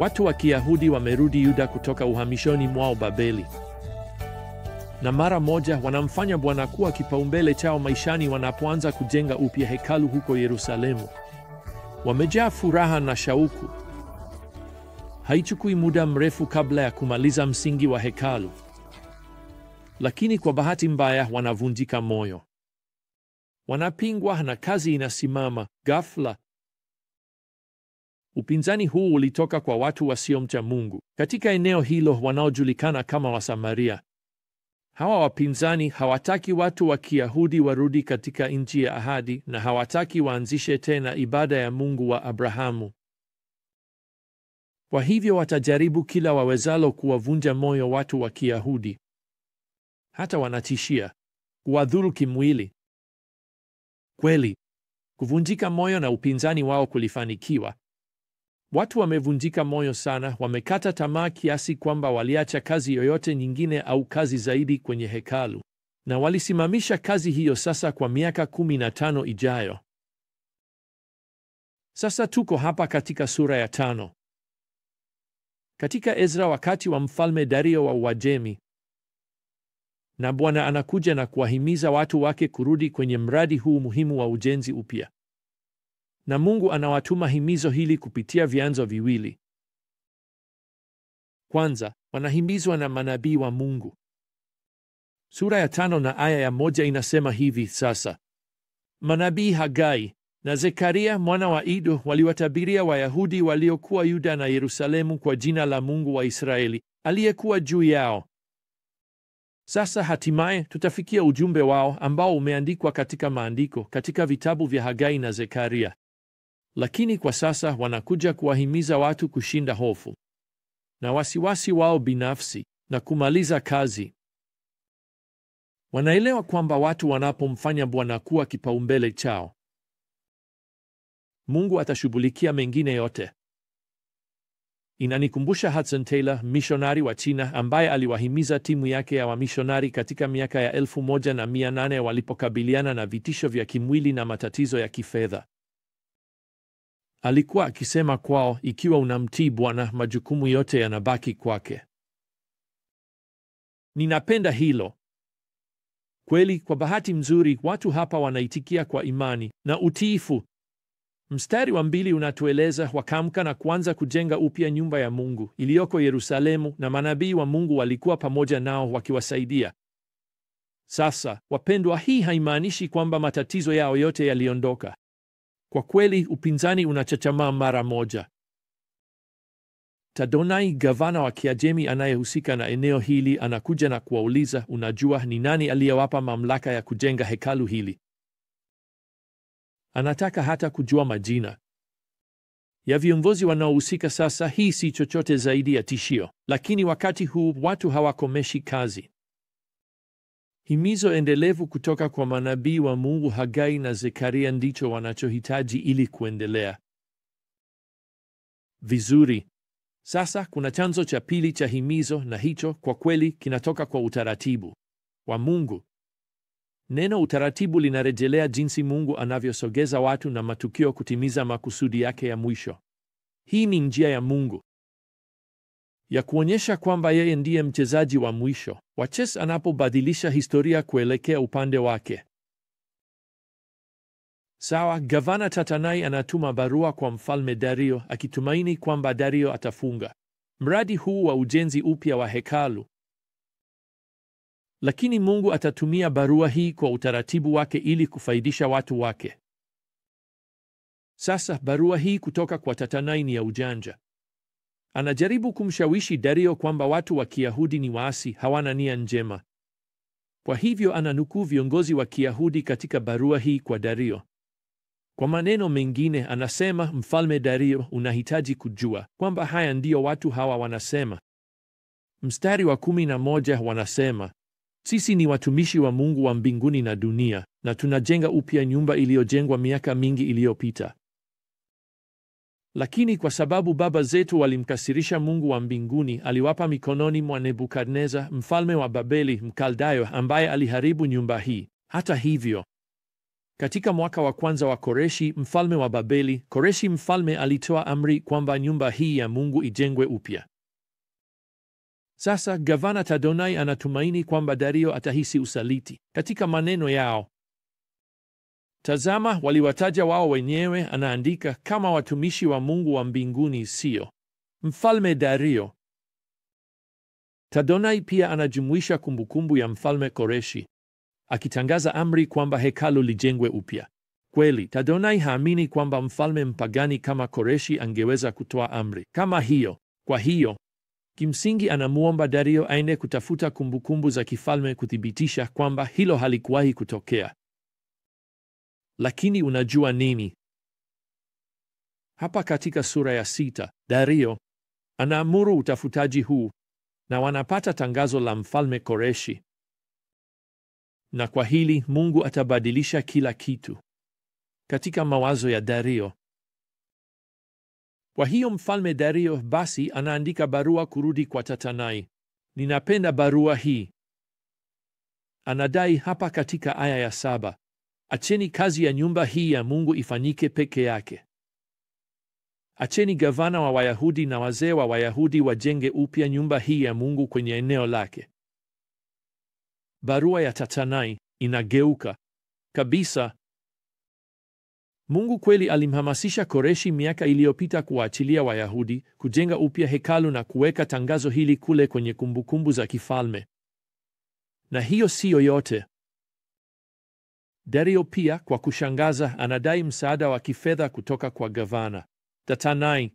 Watu wa Kiyahudi wamerudi Yuda kutoka uhamishoni mwao Babeli, na mara moja wanamfanya Bwana kuwa kipaumbele chao maishani wanapoanza kujenga upya hekalu huko Yerusalemu. Wamejaa furaha na shauku. Haichukui muda mrefu kabla ya kumaliza msingi wa hekalu, lakini kwa bahati mbaya wanavunjika moyo. Wanapingwa na kazi inasimama ghafla. Upinzani huu ulitoka kwa watu wasiomcha Mungu katika eneo hilo wanaojulikana kama Wasamaria. Hawa wapinzani hawataki watu wa Kiyahudi warudi katika nchi ya ahadi, na hawataki waanzishe tena ibada ya Mungu wa Abrahamu. Kwa hivyo watajaribu kila wawezalo kuwavunja moyo watu wa Kiyahudi. Hata wanatishia kuwadhuru kimwili. Kweli, kuvunjika moyo na upinzani wao kulifanikiwa. Watu wamevunjika moyo sana, wamekata tamaa kiasi kwamba waliacha kazi yoyote nyingine au kazi zaidi kwenye hekalu, na walisimamisha kazi hiyo sasa kwa miaka 15 ijayo. Sasa tuko hapa katika sura ya 5. Katika Ezra wakati wa Mfalme Dario wa Uajemi, na Bwana anakuja na kuwahimiza watu wake kurudi kwenye mradi huu muhimu wa ujenzi upya. Na Mungu anawatuma himizo hili kupitia vyanzo viwili. Kwanza, wanahimizwa na manabii wa Mungu. Sura ya 5 na aya ya 1 inasema hivi: sasa manabii Hagai na Zekaria mwana wa Ido waliwatabiria Wayahudi waliokuwa Yuda na Yerusalemu kwa jina la Mungu wa Israeli aliyekuwa juu yao. Sasa hatimaye tutafikia ujumbe wao ambao umeandikwa katika maandiko, katika vitabu vya Hagai na Zekaria. Lakini kwa sasa wanakuja kuwahimiza watu kushinda hofu na wasiwasi wao binafsi na kumaliza kazi. Wanaelewa kwamba watu wanapomfanya Bwana kuwa kipaumbele chao, Mungu atashughulikia mengine yote. Inanikumbusha Hudson Taylor, mishonari wa China ambaye aliwahimiza timu yake ya wamishonari katika miaka ya 1800 walipokabiliana na vitisho vya kimwili na matatizo ya kifedha. Alikuwa akisema kwao, ikiwa unamtii Bwana, majukumu yote yanabaki kwake. Ninapenda hilo. Kweli, kwa bahati nzuri, watu hapa wanaitikia kwa imani na utiifu. Mstari wa 2 unatueleza wakaamka na kuanza kujenga upya nyumba ya Mungu iliyoko Yerusalemu, na manabii wa Mungu walikuwa pamoja nao wakiwasaidia. Sasa, wapendwa, hii haimaanishi kwamba matatizo yao yote yaliondoka. Kwa kweli, upinzani unachachamaa mara moja. Tadonai, gavana wa Kiajemi anayehusika na eneo hili, anakuja na kuwauliza, unajua ni nani aliyewapa mamlaka ya kujenga hekalu hili? Anataka hata kujua majina ya viongozi wanaohusika. Sasa hii si chochote zaidi ya tishio, lakini wakati huu watu hawakomeshi kazi. Himizo endelevu kutoka kwa manabii wa Mungu Hagai na Zekaria ndicho wanachohitaji ili kuendelea vizuri. Sasa kuna chanzo cha pili cha himizo, na hicho kwa kweli kinatoka kwa utaratibu wa Mungu. Neno utaratibu linarejelea jinsi Mungu anavyosogeza watu na matukio kutimiza makusudi yake ya mwisho. Hii ni njia ya Mungu ya kuonyesha kwamba yeye ndiye mchezaji wa mwisho wa chess anapobadilisha historia kuelekea upande wake. Sawa, gavana Tatanai anatuma barua kwa Mfalme Dario akitumaini kwamba Dario atafunga mradi huu wa ujenzi upya wa hekalu. Lakini Mungu atatumia barua hii kwa utaratibu wake ili kufaidisha watu wake. Sasa barua hii kutoka kwa Tatanai ni ya ujanja. Anajaribu kumshawishi Dario kwamba watu wa Kiyahudi ni waasi, hawana nia njema. Kwa hivyo ananukuu viongozi wa Kiyahudi katika barua hii kwa Dario. Kwa maneno mengine, anasema, Mfalme Dario, unahitaji kujua kwamba haya ndiyo watu hawa wanasema. Mstari wa 11 wanasema, sisi ni watumishi wa Mungu wa mbinguni na dunia, na tunajenga upya nyumba iliyojengwa miaka mingi iliyopita. Lakini kwa sababu baba zetu walimkasirisha Mungu wa mbinguni, aliwapa mikononi mwa Nebukadneza, mfalme wa Babeli Mkaldayo, ambaye aliharibu nyumba hii. Hata hivyo, Katika mwaka wa kwanza wa Koreshi mfalme wa Babeli, Koreshi mfalme alitoa amri kwamba nyumba hii ya Mungu ijengwe upya. Sasa gavana Tadonai anatumaini kwamba Dario atahisi usaliti. Katika maneno yao, tazama, waliwataja wao wenyewe, anaandika, kama watumishi wa Mungu wa mbinguni, sio Mfalme Dario. Tadonai pia anajumuisha kumbukumbu ya mfalme Koreshi, akitangaza amri kwamba hekalu lijengwe upya. Kweli, Tadonai haamini kwamba mfalme mpagani kama Koreshi angeweza kutoa amri kama hiyo. Kwa hiyo, kimsingi anamuomba Dario aende kutafuta kumbukumbu za kifalme kuthibitisha kwamba hilo halikuwahi kutokea. Lakini unajua nini? Hapa katika sura ya 6, Dario anaamuru utafutaji huu na wanapata tangazo la mfalme Koreshi. Na kwa hili Mungu atabadilisha kila kitu katika mawazo ya Dario. Kwa hiyo mfalme Dario basi anaandika barua kurudi kwa Tatanai. Ninapenda barua hii. Anadai hapa katika aya ya 7, acheni kazi ya nyumba hii ya Mungu ifanyike peke yake. Acheni gavana wa Wayahudi na wazee wa Wayahudi wajenge upya nyumba hii ya Mungu kwenye eneo lake. Barua ya Tatanai inageuka kabisa. Mungu kweli alimhamasisha Koreshi miaka iliyopita kuwaachilia Wayahudi, kujenga upya hekalu na kuweka tangazo hili kule kwenye kumbukumbu za kifalme. Na hiyo siyo yote. Dario pia, kwa kushangaza, anadai msaada wa kifedha kutoka kwa gavana Tatanai.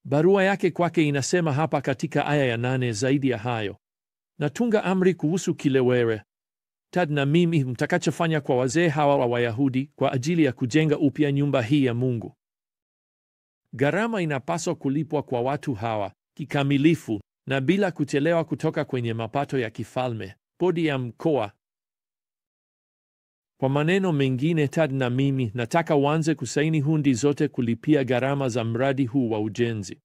Barua yake kwake inasema hapa katika aya ya 8, zaidi ya hayo, natunga amri kuhusu kile wewe Tad na mimi mtakachofanya kwa wazee hawa wa Wayahudi kwa ajili ya kujenga upya nyumba hii ya Mungu. Gharama inapaswa kulipwa kwa watu hawa kikamilifu na bila kuchelewa kutoka kwenye mapato ya kifalme, kodi ya mkoa. Kwa maneno mengine, Tad na mimi nataka uanze kusaini hundi zote kulipia gharama za mradi huu wa ujenzi.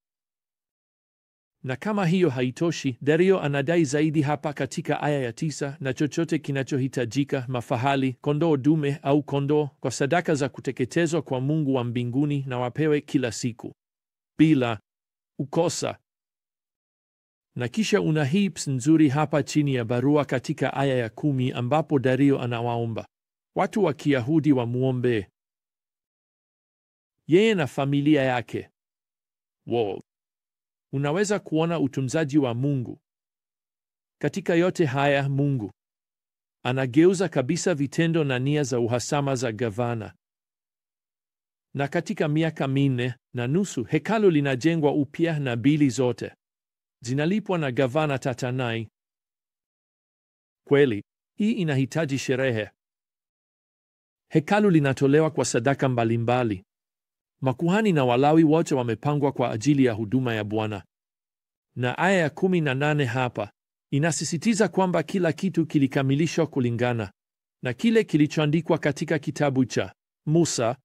Na kama hiyo haitoshi, Dario anadai zaidi hapa katika aya ya 9, na chochote kinachohitajika, mafahali, kondoo dume au kondoo, kwa sadaka za kuteketezwa kwa Mungu wa mbinguni, na wapewe kila siku bila ukosa. Na kisha una hips nzuri hapa chini ya barua katika aya ya 10, ambapo Dario anawaomba watu wa Kiyahudi wamuombe yeye na familia yake. Wow. Unaweza kuona utunzaji wa Mungu. Katika yote haya, Mungu anageuza kabisa vitendo na nia za uhasama za gavana. Na katika miaka 4.5 hekalu linajengwa upya na bili zote zinalipwa na gavana Tatanai. Kweli, hii inahitaji sherehe. Hekalu linatolewa kwa sadaka mbalimbali. Makuhani na Walawi wote wamepangwa kwa ajili ya huduma ya Bwana. Na aya ya 18 hapa inasisitiza kwamba kila kitu kilikamilishwa kulingana na kile kilichoandikwa katika kitabu cha Musa.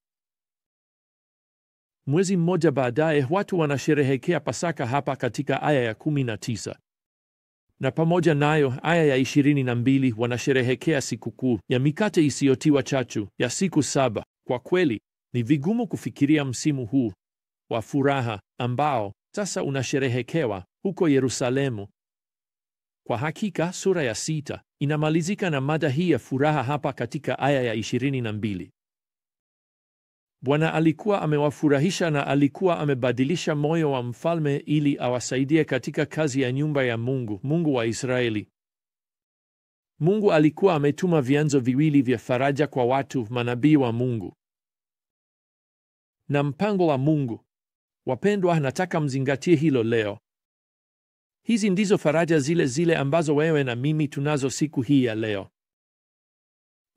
Mwezi mmoja baadaye, watu wanasherehekea Pasaka hapa katika aya ya 19. Na pamoja nayo, aya ya 22, wanasherehekea sikukuu ya mikate isiyotiwa chachu ya siku 7. Kwa kweli, ni vigumu kufikiria msimu huu wa furaha ambao sasa unasherehekewa huko Yerusalemu. Kwa hakika, sura ya 6 inamalizika na mada hii ya furaha hapa katika aya ya 22. Bwana alikuwa amewafurahisha na alikuwa amebadilisha moyo wa mfalme ili awasaidie katika kazi ya nyumba ya Mungu, Mungu wa Israeli. Mungu alikuwa ametuma vyanzo viwili vya faraja kwa watu, manabii wa Mungu. Na mpango wa Mungu. Wapendwa, nataka mzingatie hilo leo. Hizi ndizo faraja zile zile ambazo wewe na mimi tunazo siku hii ya leo.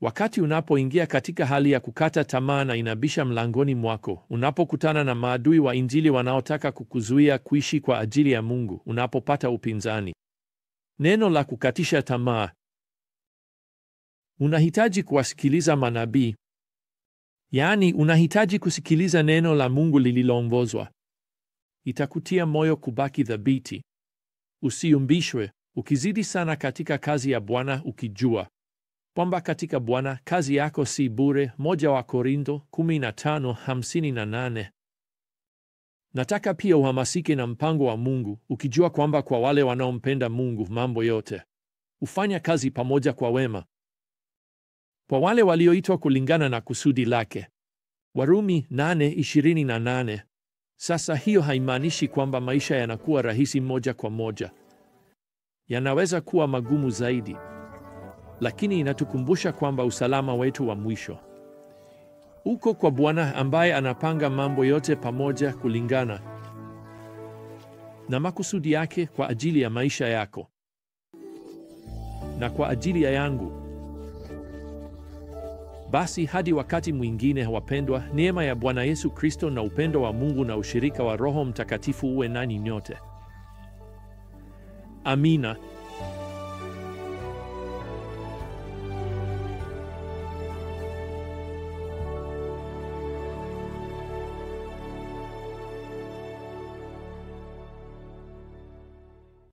Wakati unapoingia katika hali ya kukata tamaa na inabisha mlangoni mwako, unapokutana na maadui wa Injili wanaotaka kukuzuia kuishi kwa ajili ya Mungu, unapopata upinzani, neno la kukatisha tamaa, unahitaji kuwasikiliza manabii. Yaani, unahitaji kusikiliza neno la Mungu lililoongozwa. Itakutia moyo kubaki thabiti. Usiumbishwe, ukizidi sana katika kazi ya Bwana, ukijua kwamba katika Bwana kazi yako si bure. 1 Korintho 15:58. Nataka pia uhamasike na mpango wa Mungu, ukijua kwamba kwa wale wanaompenda Mungu mambo yote hufanya kazi pamoja kwa wema, kwa wale walioitwa kulingana na kusudi lake. Warumi 8:28. Sasa hiyo haimaanishi kwamba maisha yanakuwa rahisi moja kwa moja. Yanaweza kuwa magumu zaidi, lakini inatukumbusha kwamba usalama wetu wa mwisho uko kwa Bwana ambaye anapanga mambo yote pamoja kulingana na makusudi yake kwa ajili ya maisha yako na kwa ajili ya yangu. Basi hadi wakati mwingine, wapendwa, neema ya Bwana Yesu Kristo na upendo wa Mungu na ushirika wa Roho Mtakatifu uwe nanyi nyote. Amina.